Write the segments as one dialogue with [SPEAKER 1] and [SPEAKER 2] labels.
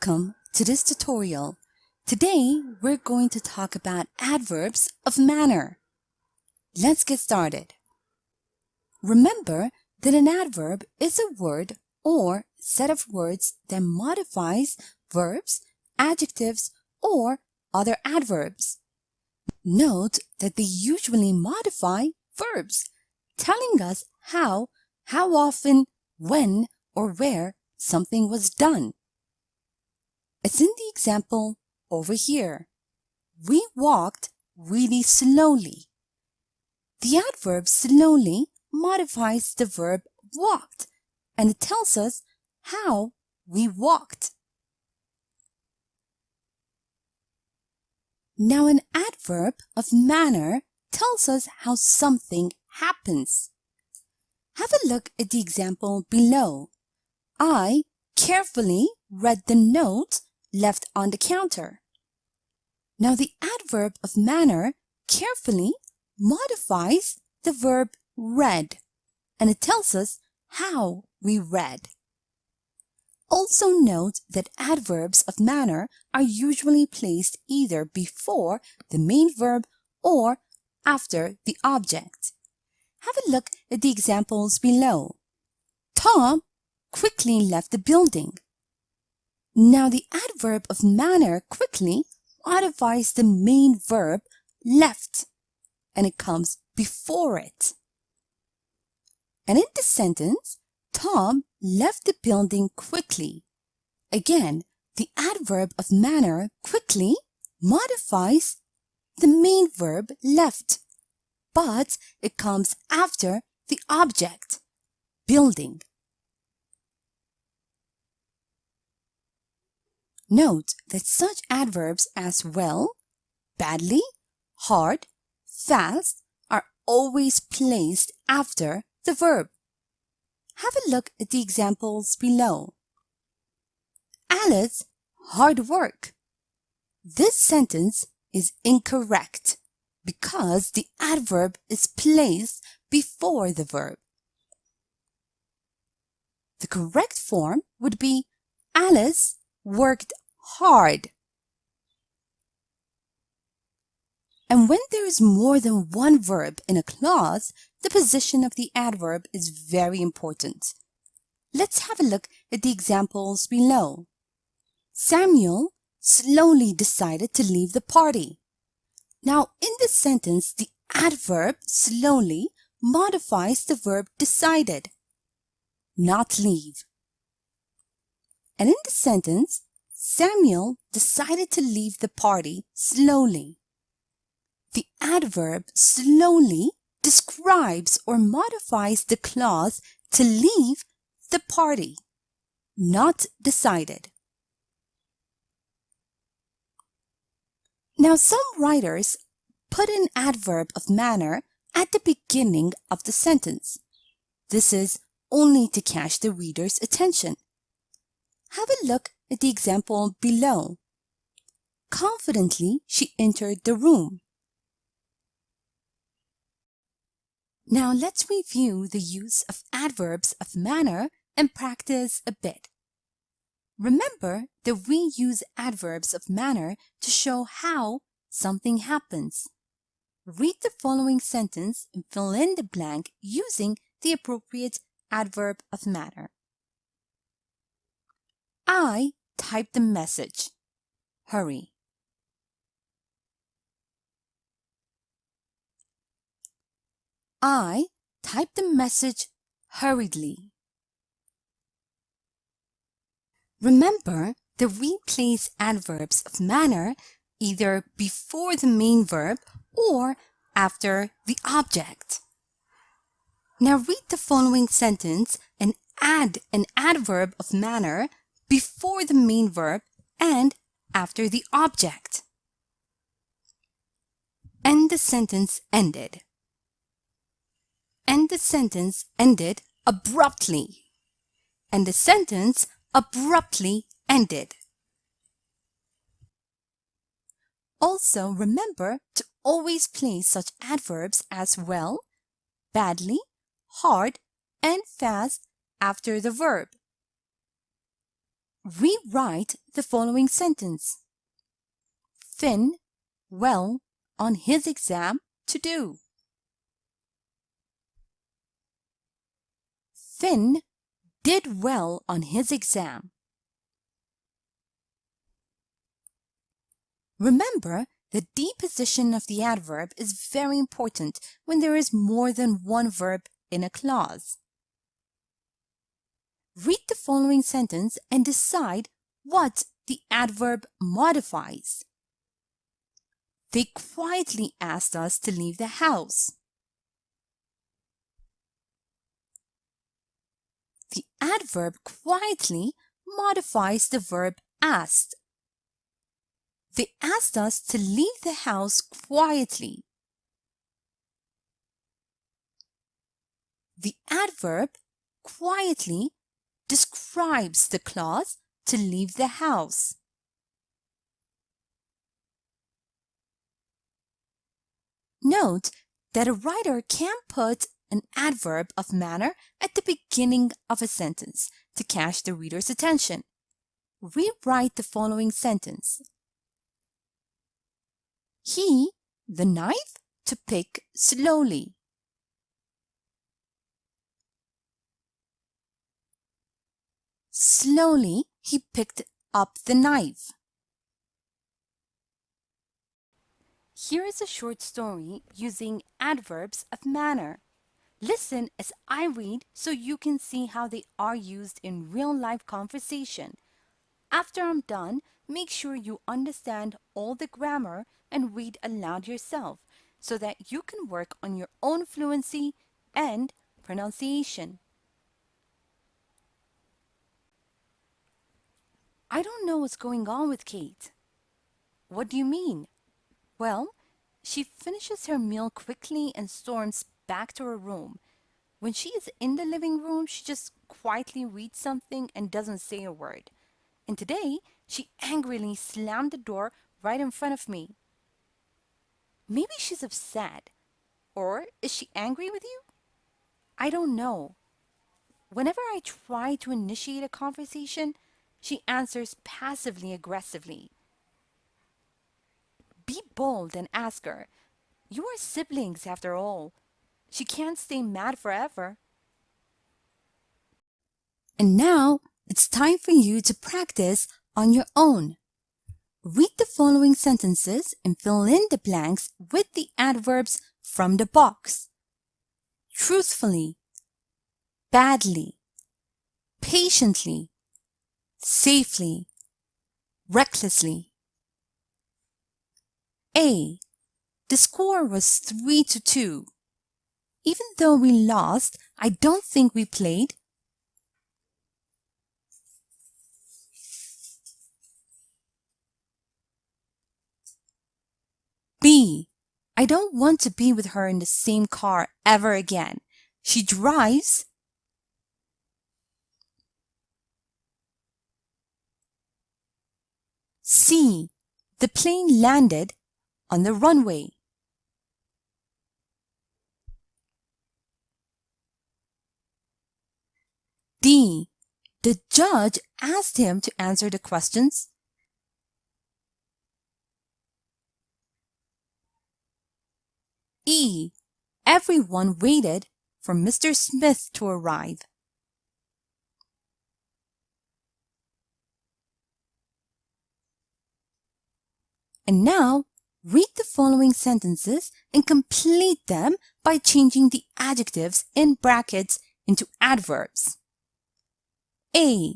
[SPEAKER 1] Welcome to this tutorial. Today, we're going to talk about adverbs of manner. Let's get started. Remember that an adverb is a word or set of words that modifies verbs, adjectives, or other adverbs. Note that they usually modify verbs, telling us how often, when, or where something was done. As in the example over here, we walked really slowly. The adverb slowly modifies the verb walked, and it tells us how we walked. Now, an adverb of manner tells us how something happens. Have a look at the example below. I carefully read the note left on the counter. Now, the adverb of manner carefully modifies the verb read, and it tells us how we read. Also note that adverbs of manner are usually placed either before the main verb or after the object. Have a look at the examples below. Tom quickly left the building. Now, the adverb of manner quickly modifies the main verb left, and it comes before it. And in the sentence, Tom left the building quickly. Again, the adverb of manner quickly modifies the main verb left, but it comes after the object, building. Note that such adverbs as well, badly, hard, fast are always placed after the verb. Have a look at the examples below. Alice, hard work. This sentence is incorrect because the adverb is placed before the verb. The correct form would be Alice worked hard. And when there is more than one verb in a clause, the position of the adverb is very important. Let's have a look at the examples below. Samuel slowly decided to leave the party. Now, in this sentence, the adverb slowly modifies the verb decided, not leave. And in the sentence, Samuel decided to leave the party slowly. The adverb slowly describes or modifies the clause to leave the party, not decided. Now, some writers put an adverb of manner at the beginning of the sentence. This is only to catch the reader's attention. Have a look at the example below. Confidently, she entered the room. Now, let's review the use of adverbs of manner and practice a bit. Remember that we use adverbs of manner to show how something happens. Read the following sentence and fill in the blank using the appropriate adverb of manner. I typed the message. Hurry. I typed the message hurriedly. Remember that we place adverbs of manner either before the main verb or after the object. Now read the following sentence and add an adverb of manner before the main verb and after the object. And the sentence ended. And the sentence ended abruptly. And the sentence abruptly ended. Also, remember to always place such adverbs as well, badly, hard, and fast after the verb. Rewrite the following sentence. Finn well on his exam to do. Finn did well on his exam. Remember, the deposition of the adverb is very important when there is more than one verb in a clause. Read the following sentence and decide what the adverb modifies. They quietly asked us to leave the house. The adverb quietly modifies the verb asked. They asked us to leave the house quietly. The adverb quietly describes the clause to leave the house. Note that a writer can put an adverb of manner at the beginning of a sentence to catch the reader's attention. Rewrite the following sentence. He, the knife, to pick slowly. Slowly, he picked up the knife. Here is a short story using adverbs of manner. Listen as I read so you can see how they are used in real-life conversation. After I'm done, make sure you understand all the grammar and read aloud yourself so that you can work on your own fluency and pronunciation. I don't know what's going on with Kate. What do you mean? Well, she finishes her meal quickly and storms back to her room. When she is in the living room, she just quietly reads something and doesn't say a word. And today, she angrily slammed the door right in front of me. Maybe she's upset. Or is she angry with you? I don't know. Whenever I try to initiate a conversation, she answers passively aggressively. Be bold and ask her. You are siblings after all. She can't stay mad forever. And now, it's time for you to practice on your own. Read the following sentences and fill in the blanks with the adverbs from the box. Truthfully, badly, patiently, safely, recklessly. A. The score was 3-2. Even though we lost, I don't think we played. B. I don't want to be with her in the same car ever again. She drives. C. The plane landed on the runway. D. The judge asked him to answer the questions. E. Everyone waited for Mr. Smith to arrive. And now, read the following sentences and complete them by changing the adjectives in brackets into adverbs. A.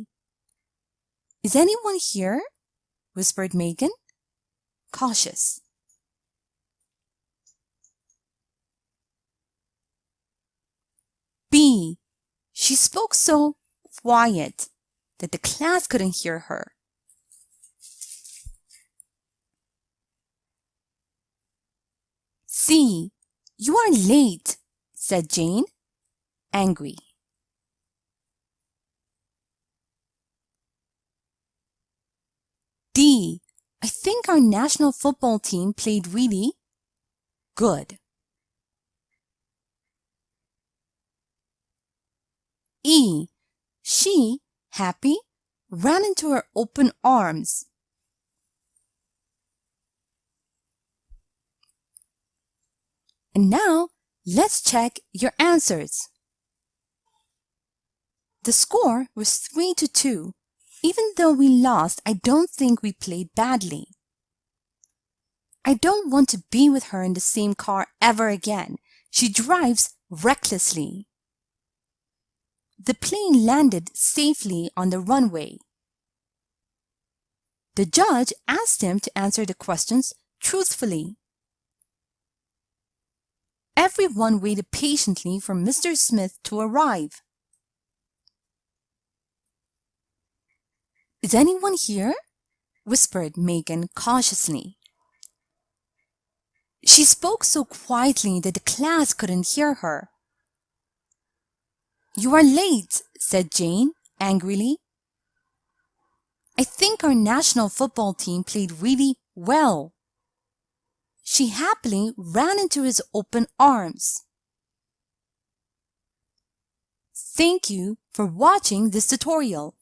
[SPEAKER 1] Is anyone here? Whispered Megan. Cautious. B. She spoke so quiet that the class couldn't hear her. C. You are late, said Jane, angry. D. I think our national football team played really good. E. She, happy, ran into her open arms. And now, let's check your answers. The score was 3-2. Even though we lost, I don't think we played badly. I don't want to be with her in the same car ever again. She drives recklessly. The plane landed safely on the runway. The judge asked him to answer the questions truthfully. Everyone waited patiently for Mr. Smith to arrive. "Is anyone here?" whispered Megan cautiously. She spoke so quietly that the class couldn't hear her. "You are late," said Jane angrily. "I think our national football team played really well." She happily ran into his open arms. Thank you for watching this tutorial.